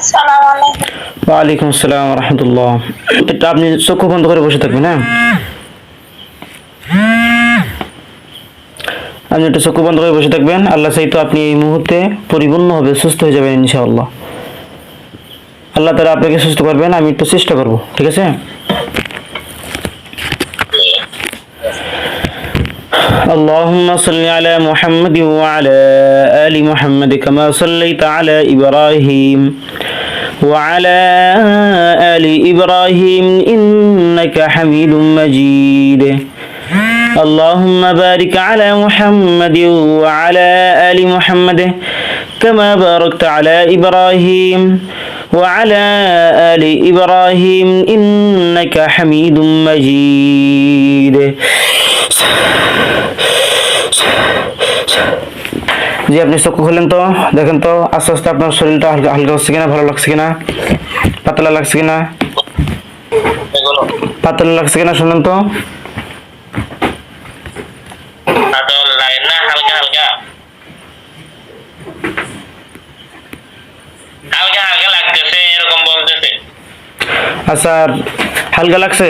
আসসালামু আলাইকুম। ওয়ালাইকুম আসসালাম ওয়া রাহমাতুল্লাহ। এটা আপনি চক্ষু বন্ধ করে বসে থাকবেন, হ্যাঁ? আপনি একটু চক্ষু বন্ধ করে বসে থাকবেন। আল্লাহ চাইতো আপনি এই মুহূর্তে পরিপূর্ণভাবে সুস্থ হয়ে যাবেন ইনশাআল্লাহ। আল্লাহ তাআলা আপনাকে সুস্থ করবেন, আমি একটু চেষ্টা করব, ঠিক আছে? اللهم صل على محمد وعلى آل محمد كما صليت على إبراهيم وعلى آل إبراهيم إنك حميد مجيد. اللهم بارك على محمد وعلى آل محمد كما باركت على إبراهيم وعلى آل إبراهيم إنك حميد مجيد. জি, আপনি চক্ষু খুলেন তো, দেখেন তো আস্তে আস্তে আপনার শরীরটা হালকা হালকা হচ্ছে কিনা, ভালো লাগছে কিনা, পাতলা লাগছে কিনা, পাতলা লাগছে কিনা শুনেন তো। হালকা হালকা হালকা হালকা লাগতেছে, এরকম বলতেছে। আচ্ছা, হালকা লাগছে।